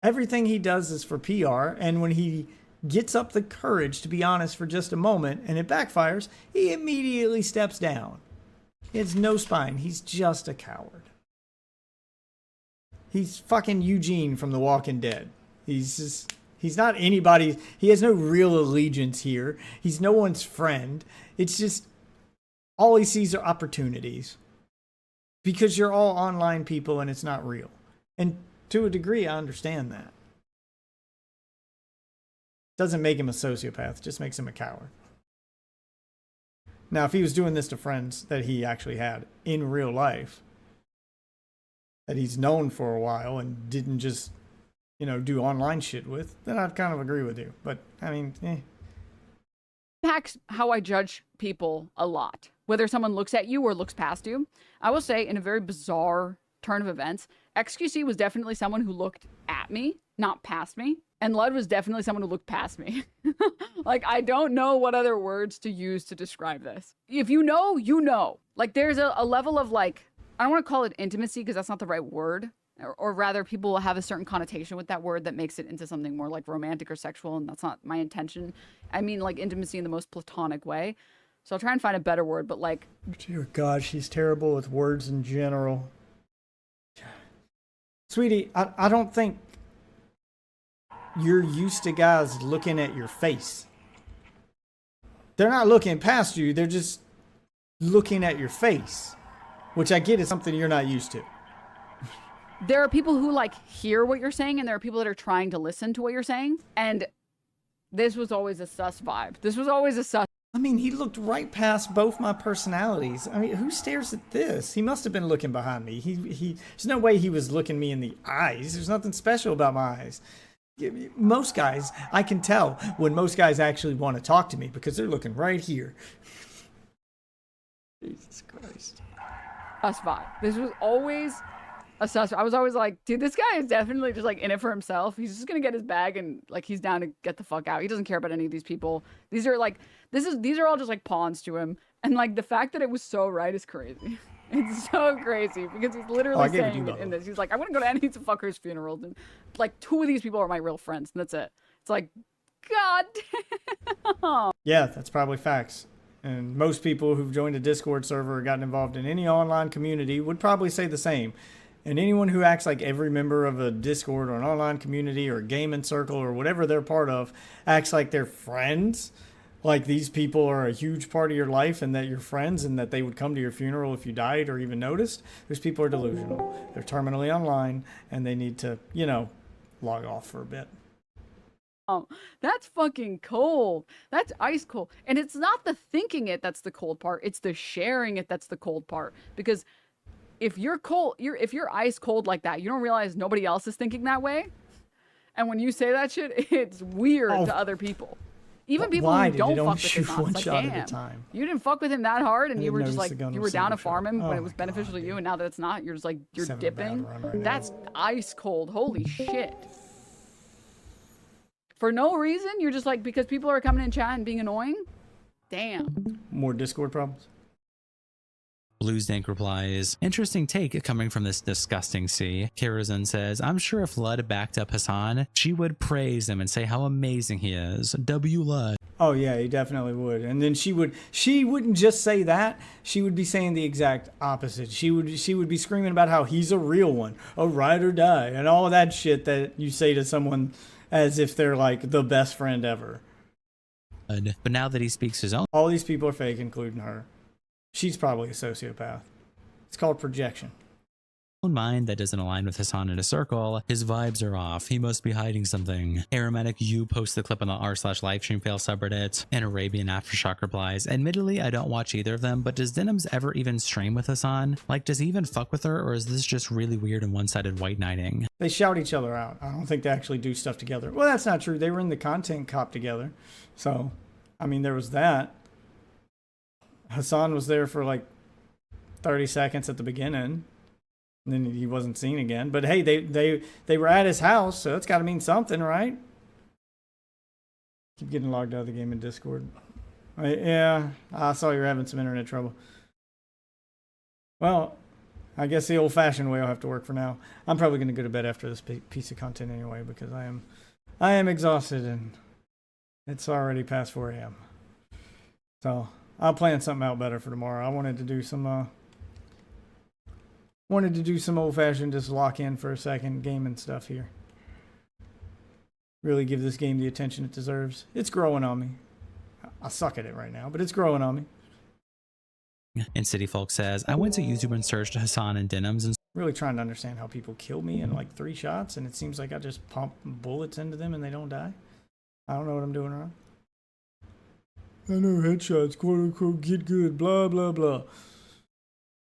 Everything he does is for PR, and when he gets up the courage to be honest for just a moment and it backfires, he immediately steps down. He has no spine. He's just a coward. He's fucking Eugene from The Walking Dead. He's not anybody. He has no real allegiance here. He's no one's friend. It's just all he sees are opportunities. Because you're all online people and it's not real. And to a degree, I understand that. Doesn't make him a sociopath, just makes him a coward. Now, if he was doing this to friends that he actually had in real life, that he's known for a while and didn't just, do online shit with, then I'd kind of agree with you. But, I mean, impacts how I judge people a lot, whether someone looks at you or looks past you. I will say, in a very bizarre turn of events, XQC was definitely someone who looked at me, not past me. And Lud was definitely someone who looked past me. Like, I don't know what other words to use to describe this. If you know, you know. Like, there's a level of, like, I don't want to call it intimacy because that's not the right word. Or rather, people have a certain connotation with that word that makes it into something more, like, romantic or sexual, and that's not my intention. I mean, like, intimacy in the most platonic way. So I'll try and find a better word, but, like... Dear God, she's terrible with words in general. Sweetie, I don't think you're used to guys looking at your face. They're not looking past you. They're just looking at your face, which I get is something you're not used to. There are people who like hear what you're saying, and there are people that are trying to listen to what you're saying. And this was always a sus vibe. This was always a sus. I mean, he looked right past both my personalities. I mean, who stares at this? He must have been looking behind me. There's no way he was looking me in the eyes. There's nothing special about my eyes. Most guys, I can tell when most guys actually want to talk to me because they're looking right here. Jesus Christ. Sus vibe. This was always a sus. I was always like, dude, this guy is definitely just like in it for himself. He's just gonna get his bag and like he's down to get the fuck out. He doesn't care about any of these people. These are all just like pawns to him. And like the fact that it was so right is crazy. It's so crazy because he's literally saying it in this. He's like, I wouldn't go to any of these fuckers' funerals, and like 2 of these people are my real friends, and that's it. It's like, God damn. Yeah, that's probably facts. And most people who've joined a Discord server or gotten involved in any online community would probably say the same. And anyone who acts like every member of a Discord or an online community or a gaming circle or whatever they're part of acts like they're friends, like these people are a huge part of your life and that you're friends and that they would come to your funeral if you died or even noticed, those people are delusional. They're terminally online and they need to, log off for a bit. That's fucking cold. That's ice cold. And it's not the thinking it that's the cold part. It's the sharing it that's the cold part. Because if you're cold, if you're ice cold like that, you don't realize nobody else is thinking that way. And when you say that shit, it's weird to other people. Even people who don't fuck with his aunt. It's like, damn, you didn't fuck with him that hard, and you were just like, you were down to farm him when it was beneficial to you, and now that it's not, you're just like, you're dipping. That's ice cold. Holy shit. For no reason, you're just like, because people are coming in chat and being annoying? Damn. More Discord problems? Blues Dank replies, interesting take coming from this disgusting sea. Kirazan says, I'm sure if Lud backed up Hasan, she would praise him and say how amazing he is. W Lud. Oh yeah, he definitely would. And then she wouldn't just say that, she would be saying the exact opposite. She would be screaming about how he's a real one, a ride or die, and all of that shit that you say to someone as if they're like the best friend ever. But now that he speaks his own, all these people are fake, including her. She's probably a sociopath. It's called projection. mind that doesn't align with Hasan in a circle, his vibes are off. He must be hiding something. Aromatic U posts the clip on the r/livestream fail subreddit, and Arabian Aftershock replies, admittedly, I don't watch either of them, but does Denims ever even stream with Hasan? Like, does he even fuck with her, or is this just really weird and one-sided white knighting? They shout each other out. I don't think they actually do stuff together. Well, that's not true. They were in the content cop together. So, I mean, there was that. Hasan was there for like 30 seconds at the beginning. And then he wasn't seen again. But hey, they were at his house, so that's got to mean something, right? Keep getting logged out of the game in Discord. Yeah, I saw you were having some internet trouble. Well, I guess the old-fashioned way will have to work for now. I'm probably going to go to bed after this piece of content anyway, because I am exhausted and it's already past 4 a.m. So I'll plan something out better for tomorrow. I wanted to do some old-fashioned, just lock in for a second gaming stuff here. Really give this game the attention it deserves. It's growing on me. I suck at it right now, but it's growing on me. And City Folk says, I went to YouTube and searched Hasan and Denims and really trying to understand how people kill me in like 3 shots, and it seems like I just pump bullets into them and they don't die. I don't know what I'm doing wrong. I know headshots, quote unquote, get good, blah, blah, blah.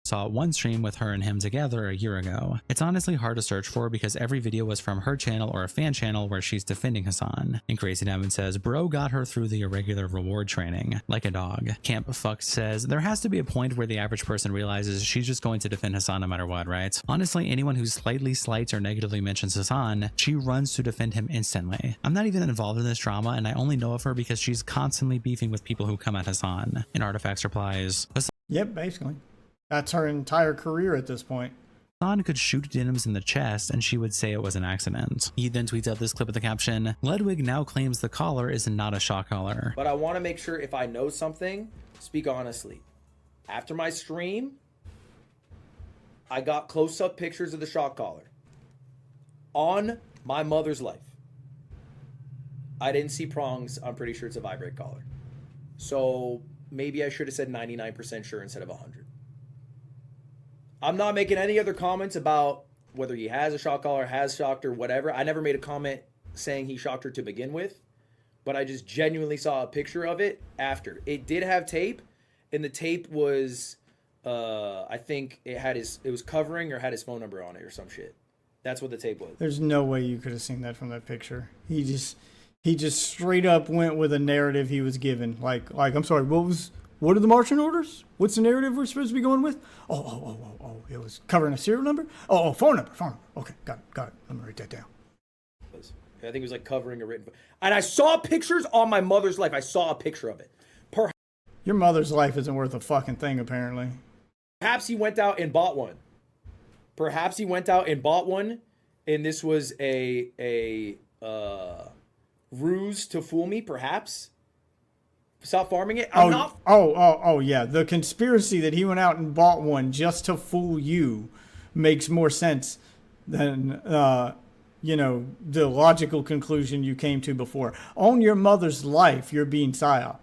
saw one stream with her and him together a year ago. It's honestly hard to search for because every video was from her channel or a fan channel where she's defending Hasan. And Crazy Diamond says, bro got her through the irregular reward training, like a dog. Camp Fuck says, there has to be a point where the average person realizes she's just going to defend Hasan no matter what, right? Honestly, anyone who slightly slights or negatively mentions Hasan, she runs to defend him instantly. I'm not even involved in this drama, and I only know of her because she's constantly beefing with people who come at Hasan. And Artifacts replies, yep, basically. That's her entire career at this point. Hasan could shoot Denims in the chest and she would say it was an accident. He then tweets out this clip with the caption, Ludwig now claims the collar is not a shot collar. But I want to make sure if I know something, speak honestly. After my stream, I got close-up pictures of the shot collar. On my mother's life. I didn't see prongs. I'm pretty sure it's a vibrate collar. So maybe I should have said 99% sure instead of 100. I'm not making any other comments about whether he has a shock collar, has shocked her, whatever. I never made a comment saying he shocked her to begin with, but I just genuinely saw a picture of it after. It did have tape, and the tape was, I think it was covering or had his phone number on it or some shit. That's what the tape was. There's no way you could have seen that from that picture. He just straight up went with a narrative he was given. Like I'm sorry, what are the marching orders? What's the narrative we're supposed to be going with? Oh, it was covering a serial number? Oh, phone number. Okay, got it. Let me write that down. I think it was like covering a written... And I saw pictures on my mother's life. I saw a picture of it. Your mother's life isn't worth a fucking thing, apparently. Perhaps he went out and bought one. And this was a ruse to fool me, perhaps. Stop farming it. Yeah. The conspiracy that he went out and bought one just to fool you makes more sense than, the logical conclusion you came to before. On your mother's life, you're being psyoped.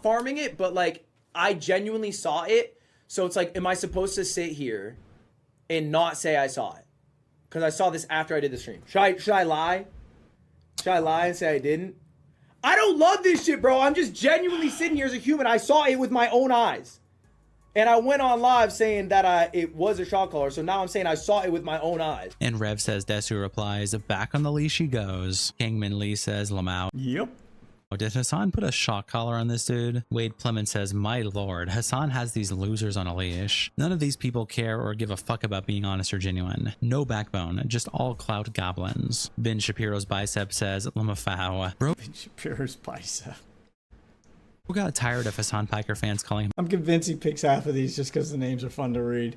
Farming it, but like, I genuinely saw it. So it's like, am I supposed to sit here and not say I saw it? Because I saw this after I did the stream. Should I lie? Should I lie and say I didn't? I don't love this shit, bro. I'm just genuinely sitting here as a human. I saw it with my own eyes. And I went on live saying that it was a shock collar. So now I'm saying I saw it with my own eyes. And Rev says Desu replies, back on the leash he goes. Kingman Lee says, Lamau. Yep. Did Hasan put a shock collar on this dude? Wade Plemons says, my lord, Hasan has these losers on a leash. None of these people care or give a fuck about being honest or genuine. No backbone, just all clout goblins. Ben Shapiro's bicep says, Lamafau. Bro Ben Shapiro's bicep. who got tired of Hasan Piker fans calling him I'm convinced he picks half of these just because the names are fun to read.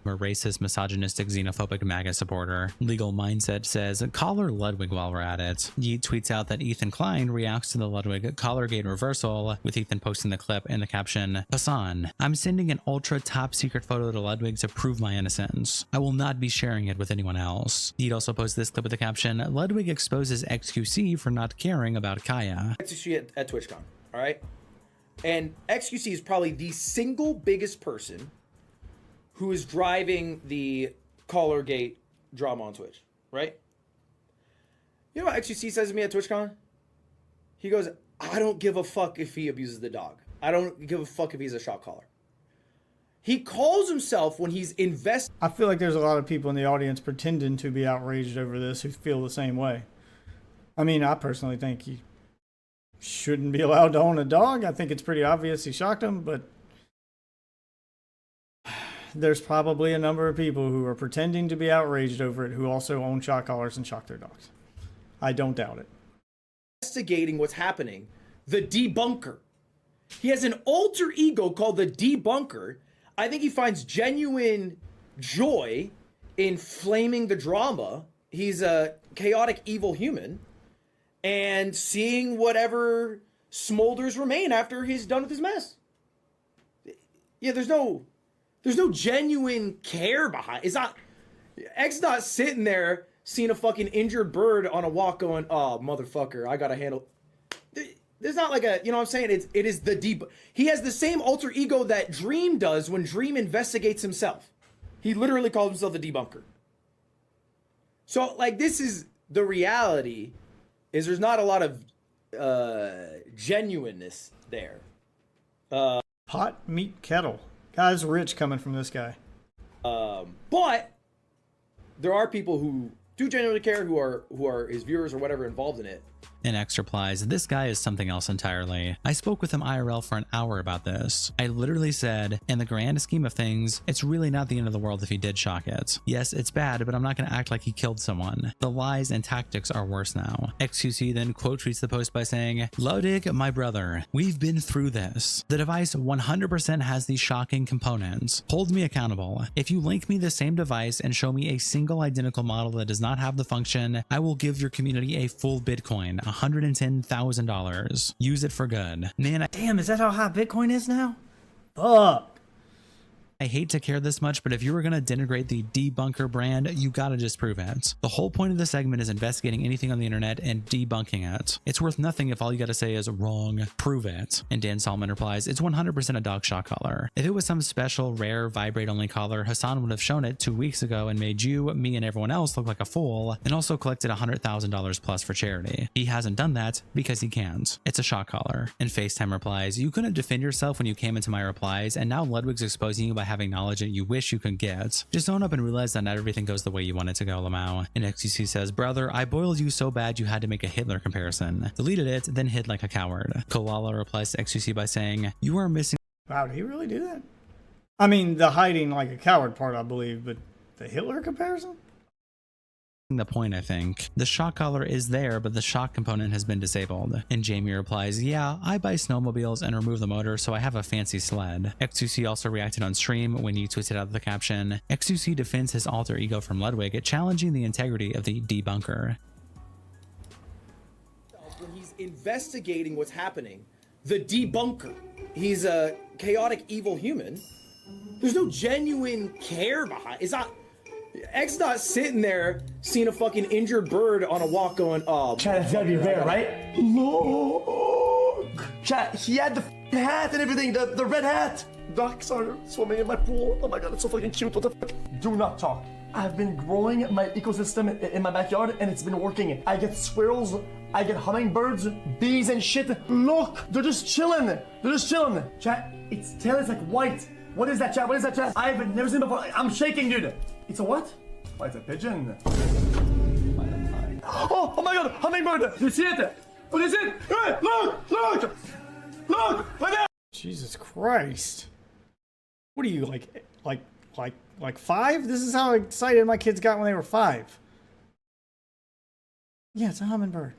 a racist, misogynistic, xenophobic MAGA supporter. Legal Mindset says, collar Ludwig while we're at it. Yeet tweets out that Ethan Klein reacts to the Ludwig Collargate reversal, with Ethan posting the clip and the caption, Hasan, I'm sending an ultra top secret photo to Ludwig to prove my innocence. I will not be sharing it with anyone else. Yeet also posts this clip with the caption, Ludwig exposes XQC for not caring about Kaya. XQC at TwitchCon, all right? And XQC is probably the single biggest person who is driving the Collargate drama on Twitch, right? You know what XQC says to me at TwitchCon? He goes, I don't give a fuck if he abuses the dog. I don't give a fuck if he's a shock collar. He calls himself when he's I feel like there's a lot of people in the audience pretending to be outraged over this who feel the same way. I mean, I personally think he shouldn't be allowed to own a dog. I think it's pretty obvious he shocked him, but there's probably a number of people who are pretending to be outraged over it who also own shock collars and shock their dogs. I don't doubt it. investigating what's happening. The debunker. He has an alter ego called the debunker. I think he finds genuine joy in flaming the drama. He's a chaotic, evil human. And seeing whatever smolders remain after he's done with his mess. Yeah, there's no genuine care behind. It's not. X not sitting there seeing a fucking injured bird on a walk going, oh motherfucker, I gotta handle. There's not like a, you know what I'm saying? It is the deep. He has the same alter ego that Dream does when Dream investigates himself. He literally calls himself the debunker. So like this is the reality. Is there's not a lot of genuineness there. Pot, meat, kettle. Guy's rich coming from this guy. But there are people who do genuinely care, who are his viewers or whatever involved in it. And X replies, this guy is something else entirely. I spoke with him IRL for an hour about this. I literally said, in the grand scheme of things, it's really not the end of the world if he did shock it. Yes, it's bad, but I'm not going to act like he killed someone. The lies and tactics are worse now. XQC then quote tweets the post by saying, Ludwig, my brother, we've been through this. The device 100% has these shocking components. Hold me accountable. If you link me the same device and show me a single identical model that does not have the function, I will give your community a full Bitcoin, $110,000. Use it for good. Man, Damn, is that how high Bitcoin is now? Fuck. I hate to care this much, but if you were going to denigrate the debunker brand, you gotta just prove it. The whole point of the segment is investigating anything on the internet and debunking it. It's worth nothing if all you gotta say is wrong, prove it. And Dan Solomon replies, it's 100% a dog shock collar. If it was some special, rare, vibrate-only collar, Hasan would have shown it 2 weeks ago and made you, me, and everyone else look like a fool, and also collected $100,000 plus for charity. He hasn't done that because he can't. It's a shock collar. And FaceTime replies, you couldn't defend yourself when you came into my replies, and now Ludwig's exposing you by having knowledge that you wish you could get. Just own up and realize that not everything goes the way you want it to go, Lamau. And XQC says, brother, I boiled you so bad you had to make a Hitler comparison. Deleted it, then hid like a coward. Koala replies to XQC by saying, you are missing. Wow, did he really do that? I mean, the hiding like a coward part, I believe, but the Hitler comparison? The point, I think. The shock collar is there, but the shock component has been disabled. And Jamie replies, yeah, I buy snowmobiles and remove the motor, so I have a fancy sled. XQC also reacted on stream when he tweeted out the caption, XQC defends his alter ego from Ludwig, challenging the integrity of the debunker. When he's investigating what's happening, the debunker. He's a chaotic, evil human. There's no genuine care behind. It's not. X not sitting there seeing a fucking injured bird on a walk going, oh. Chat, it's gotta be rare, right? Look! Chat, he had the hat and everything, the red hat! Ducks are swimming in my pool. Oh my god, it's so fucking cute. What the fuck? Do not talk. I've been growing my ecosystem in my backyard and it's been working. I get squirrels, I get hummingbirds, bees and shit. Look, they're just chilling. They're just chilling. Chat, its tail is like white. What is that, chat? What is that, chat? I've never seen it before. I'm shaking, dude. It's a what? Oh, it's a pigeon. Oh my god, hummingbird. Do you see it? What is it? Hey, look, look, look, right there. Jesus Christ. What are you, like 5? This is how excited my kids got when they were 5. Yeah, it's a hummingbird.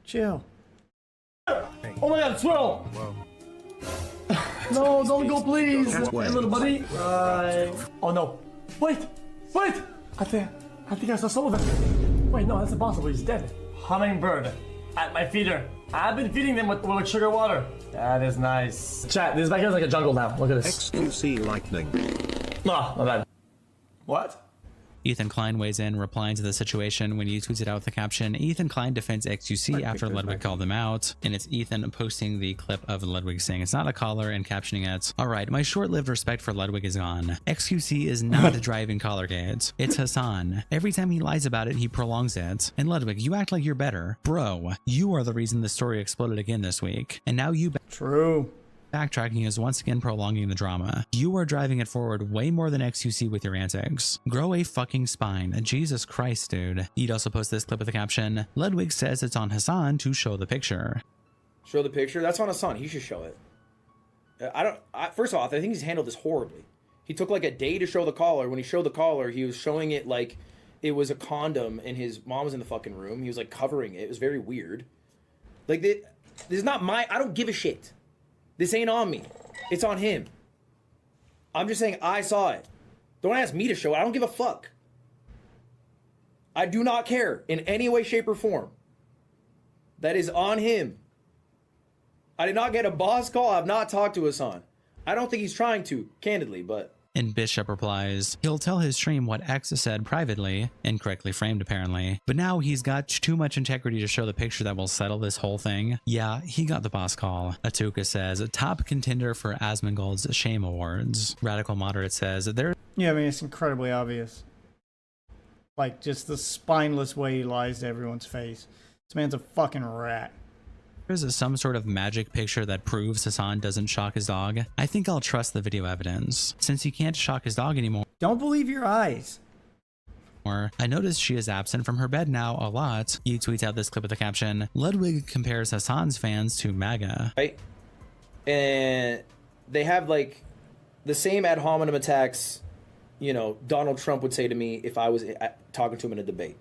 Chill. Oh my god, swirl! Whoa. No, don't go, please. Hey, little buddy. Right. Oh no. Wait! I think I saw some of it. Wait, no, that's impossible. He's dead. Hummingbird at my feeder. I've been feeding them with sugar water. That is nice. Chat, this back here is like a jungle now. Look at this. XQC lightning. Ah, my bad. What? Ethan Klein weighs in, replying to the situation when he tweets it out with the caption, Ethan Klein defends XQC after Ludwig called them out. And it's Ethan posting the clip of Ludwig saying it's not a collar and captioning it, alright, my short-lived respect for Ludwig is gone. XQC is not driving Collargate. It's Hasan. Every time he lies about it, he prolongs it. And Ludwig, you act like you're better. Bro, you are the reason the story exploded again this week. And now you True. backtracking is once again prolonging the drama. You are driving it forward way more than XQC with your antics. Grow a fucking spine. Jesus Christ, dude. You'd also post this clip with the caption, Ludwig says it's on Hasan to show the picture. Show the picture? That's on Hasan. He should show it. First off, I think he's handled this horribly. He took like a day to show the collar. When he showed the collar, he was showing it like it was a condom and his mom was in the fucking room. He was like covering it. It was very weird. Like, this is not I don't give a shit. This ain't on me. It's on him. I'm just saying I saw it. Don't ask me to show it. I don't give a fuck. I do not care in any way, shape, or form. That is on him. I did not get a boss call. I've not talked to Hasan. I don't think he's trying to, candidly, but... And Bishop replies, he'll tell his stream what X said privately, incorrectly framed apparently, but now he's got too much integrity to show the picture that will settle this whole thing. Yeah, he got the boss call. Atuka says, a top contender for Asmongold's Shame Awards. Radical Moderate says, there... Yeah, I mean, it's incredibly obvious. Like, just the spineless way he lies to everyone's face. This man's a fucking rat. There's some sort of magic picture that proves Hasan doesn't shock his dog. I think I'll trust the video evidence. Since he can't shock his dog anymore, Don't believe your eyes. I noticed she is absent from her bed now a lot. He tweets out this clip with the caption, Ludwig compares Hasan's fans to MAGA. Right? And they have like the same ad hominem attacks, you know, Donald Trump would say to me if I was talking to him in a debate.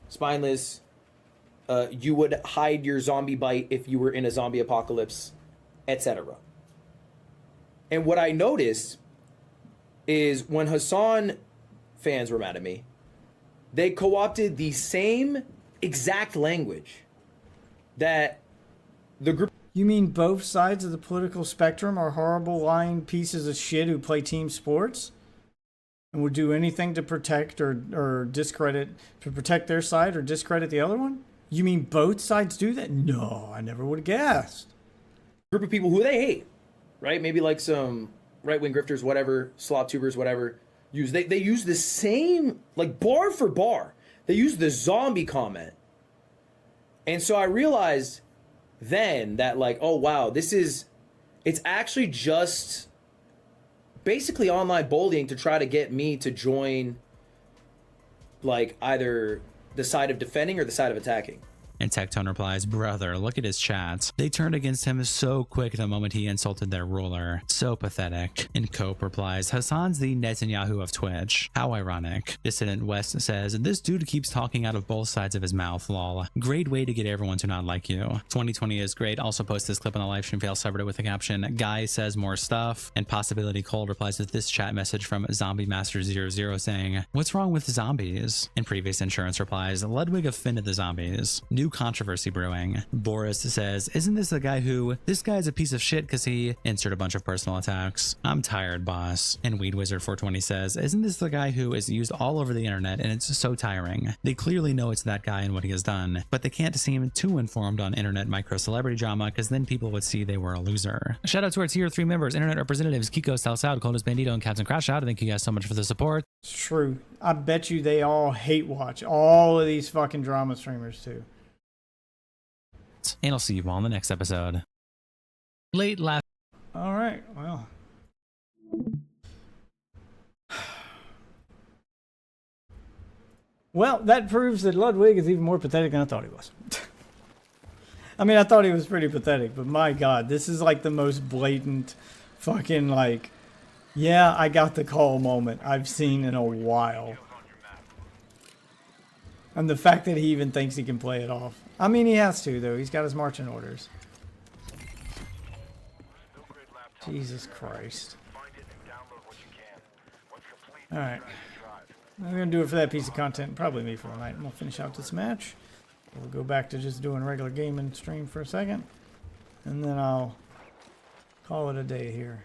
Spineless. You would hide your zombie bite if you were in a zombie apocalypse, etc. And what I noticed is when Hasan fans were mad at me, they co-opted the same exact language that the group... You mean both sides of the political spectrum are horrible, lying pieces of shit who play team sports? And would do anything to protect or discredit, to protect their side or discredit the other one? You mean both sides do that? No, I never would have guessed. Group of people who they hate, right? Maybe like some right-wing grifters, whatever, slop tubers, whatever. They use the same, like bar for bar. They use the zombie comment. And so I realized then that like, oh wow, it's actually just basically online bullying to try to get me to join like either the side of defending or the side of attacking. And Tectone replies, brother, look at his chats. They turned against him so quick the moment he insulted their ruler. So pathetic. And Cope replies, Hasan's the Netanyahu of Twitch. How ironic. Dissident West says, this dude keeps talking out of both sides of his mouth, lol. Great way to get everyone to not like you. 2020 is great. Also post this clip on the livestream fail subreddit with the caption, Guy says more stuff. And Possibility Cold replies with this chat message from Zombie Master 00 saying, what's wrong with zombies? And Previous Insurance replies, Ludwig offended the zombies. New new controversy brewing. Boris says, isn't this the guy who, this guy's a piece of shit because he insert a bunch of personal attacks. I'm tired, boss. And Weed Wizard 420 says, isn't this the guy who is used all over the internet and it's so tiring? They clearly know it's that guy and what he has done, but they can't seem too informed on internet micro celebrity drama because then people would see they were a loser. Shout out to our tier 3 members, internet representatives Kiko, Salsad, Coldest Bandito, and Captain Crash Out. Thank you guys so much for the support. It's true. I bet you they all hate watch all of these fucking drama streamers too. And I'll see you all in the next episode. Late last. All right. Well. Well, that proves that Ludwig is even more pathetic than I thought he was. I mean, I thought he was pretty pathetic, but my God, this is like the most blatant fucking like, yeah, I got the call moment I've seen in a while. And the fact that he even thinks he can play it off. I mean, he has to, though. He's got his marching orders. Jesus Christ. Alright. I'm going to do it for that piece of content. Probably me for the night. And we'll finish out this match. We'll go back to just doing regular gaming stream for a second. And then I'll call it a day here.